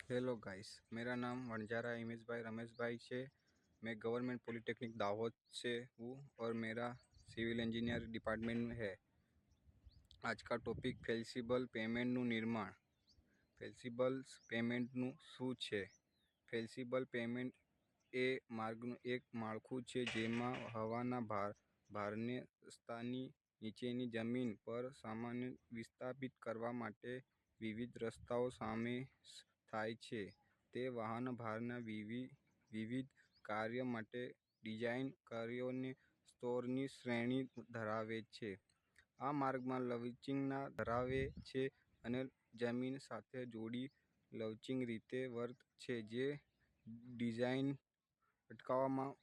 Hello guys, मेरा नाम Vanjara image भाई रमेश भाई है। मैं गवर्नमेंट पॉलिटेक्निक दाहोद से हूँ और मेरा सिविल इंजीनियर डिपार्टमेंट में है। आज का टॉपिक फ्लेक्सिबल पेमेंटનું નિર્માણ। ફ્લેક્સિબલ પેમેન્ટનું શું છે? ફ્લેક્સિબલ પેમેન્ટ એ માર્ગનું એક માળખું છે જેમાં હવાના ભારને રસ્તાની નીચેની જમીન પર સામાન્ય વિસ્થાપિત કરવા માટે વિવિધ રસ્તાઓ સામેલ થાય છે। તે વાહન ભારના વિવિધ કાર્ય માટે ડિઝાઇન કરેલી સ્તરોની શ્રેણી ધરાવે છે। આ માર્ગમાં લવચીકતા ધરાવે છે અને જમીન સાથે જોડી લવચીક રીતે વર્તે છે, જે ડિઝાઇન અટકાવવામાં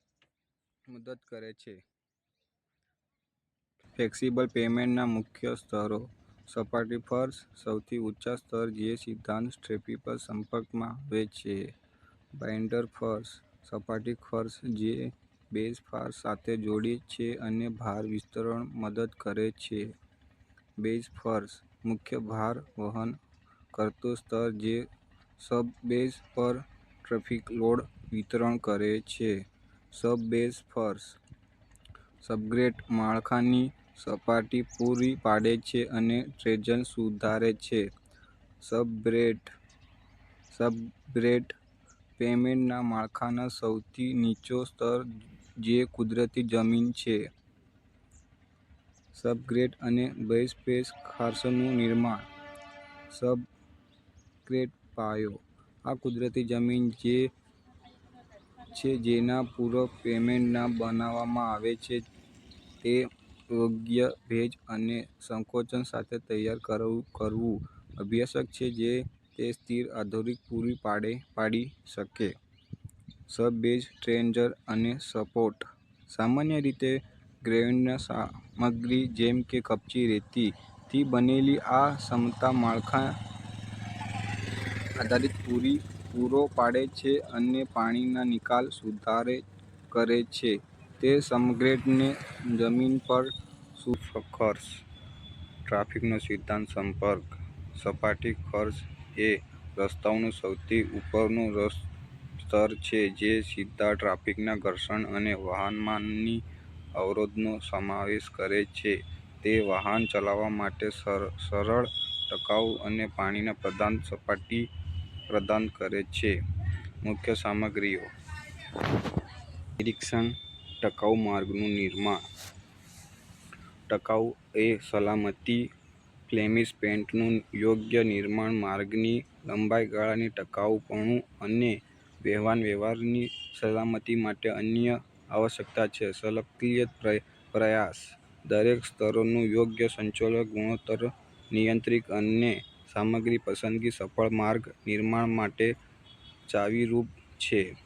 મદદ કરે છે। ફ્લેક્સિબલ પેમેન્ટના મુખ્ય સ્તરો: સપાટી ફર્શ: સૌથી ઊંચા સ્તર જે સીધા ટ્રેફિક પર સંપર્કમાં આવે છે। બાઇન્ડર ફર્શ: સપાટી ફર્શ જે બેઝ ફર્શ સાથે જોડે છે અને ભાર વિતરણમાં મદદ કરે છે। બેઝ ફર્શ: મુખ્ય ભાર વહન કરતું સ્તર જે સબ-બેઝ પર ટ્રેફિક લોડ વિતરણ કરે છે। સબ-બેઝ ફર્શ સબગ્રેડ માળખાની સપાટી પૂરી પાડે છે અને ટ્રેઝન સુધારે છે। સબગ્રેડ પેમેન્ટના માળખાનો સૌથી નીચો સ્તર જે કુદરતી જમીન છે। સબગ્રેડ અને બેઝ ફર્શનું નિર્માણ: સબગ્રેડ પાયો: આ કુદરતી જમીન છે જેના પૂરક પેમેન્ટ બનાવવામાં આવે છે। તે યોગ્ય ભેજ અને સંકોચન સાથે તૈયાર કરવું આવશ્યક છે જે તે સ્થિર આધાર પૂરી પાડી શકે। સબ-બેઝ ટ્રેઝન અને સપોર્ટ: સામાન્ય રીતે ગ્રેનાઇટ સામગ્રી જેમ કે કપચી રેતી થી બનેલી આ ક્ષમતા માળખા આધાર પૂરો પાડે છે અને પાણીના નિકાલ સુધાર કરે છે। તે સબગ્રેડને જમીન પર ખર્ચ ટ્રાફિકનો સીધો સંપર્ક: સપાટી ફર્શ એ રસ્તાનું સૌથી ઉપરનું સ્તર છે જે સીધા ટ્રાફિકના ઘર્ષણ અને વાહનમાંની અવરોધનો સમાવેશ કરે છે। તે વાહન ચલાવવા માટે સરળ, ટકાઉ અને પાણી-પ્રધાન સપાટી પ્રદાન કરે છે। મુખ્ય સામગ્રીઓ: નિરીક્ષણ: ટકાઉ માર્ગનું નિર્માણ: ટકાઉ એ સલામતી ફ્લેક્સિબલ પેમેન્ટનું યોગ્ય નિર્માણ માર્ગની લાંબા ટકાઉપણું અને વાહન-વ્યવહારની સલામતી માટે અન્ય આવશ્યકતા છે। શક્ય પ્રયાસ: દરેક સ્તરોનું યોગ્ય સંચાલન ગુણોત્તર નિયંત્રણ અને સામગ્રી પસંદગી સફળ માર્ગ નિર્માણ માટે ચાવીરૂપ છે।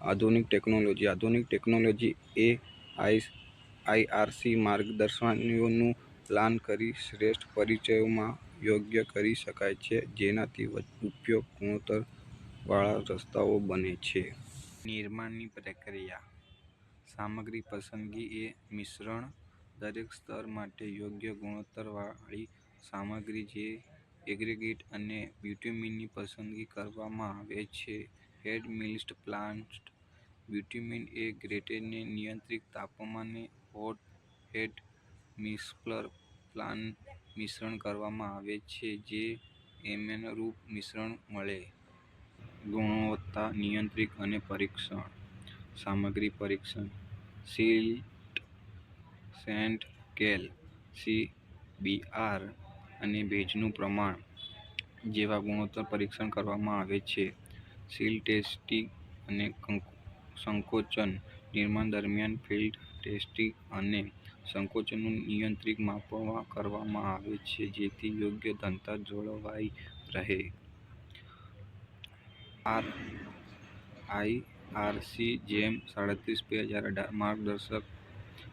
આધુનિક ટેકનોલોજી: આધુનિક ટેકનોલોજી એ આઈઆરસી માર્ગદર્શિકાઓનું પાલન કરીને શ્રેષ્ઠ પરિસ્થિતિઓમાં યોગ્ય કરી શકાય છે જેનાથી ઉપયોગ ગુણવત્તાવાળા રસ્તાઓ બને છે। નિર્માણની પ્રક્રિયા: સામગ્રી પસંદગી એ મિશ્રણ: દરેક સ્તર માટે યોગ્ય ગુણવત્તાવાળી સામગ્રી જેમ એગ્રીગેટ અને બિટ્યુમની પસંદગી કરવામાં આવે છે। હેડ મિક્સ્ડ પ્લાન: બિટ્યુમન અને ગ્રેનાઇટને નિયંત્રિત તાપમાને હોટ હેડ મિક્સ્ડ પ્લાનમાં મિશ્રણ કરવામાં આવે છે જેથી સમાનરૂપ મિશ્રણ મળે। ગુણવત્તા નિયંત્રણ અને પરીક્ષણ: સામગ્રી પરીક્ષણ, સિલ્ટ, સેન્ડ, કેલ, સીબીઆર અને ભેજનું પ્રમાણ જેવા ગુણોત્તર પરીક્ષણ કરવામાં આવે છે। સિલ ટેસ્ટિંગ અને સંકોચન: નિર્માણ દરમિયાન ફિલ્ડ ટેસ્ટિંગ અને સંકોચનનું નિયંત્રિત માપ કરવામાં આવે છે જેથી યોગ્ય ઘનતા જળવાઈ રહે। આઈઆરસી જેમ 37/2018 માર્ગદર્શક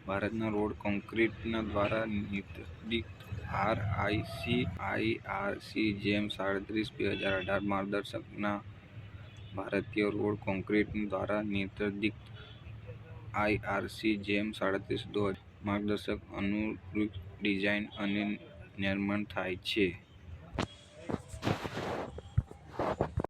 ભારતના રોડ કોન્ક્રીટ દ્વારા નિર્ધારિત આઈઆરસી જેમ 37/2018 માર્ગદર્શક ભારતીય રોડ કોન્ક્રીટ દ્વારા નિર્ધારિત આઈઆરસી જેમ 37/2018 માર્ગદર્શક અનુરૂપ ડિઝાઇન અને નિર્માણ થાય છે।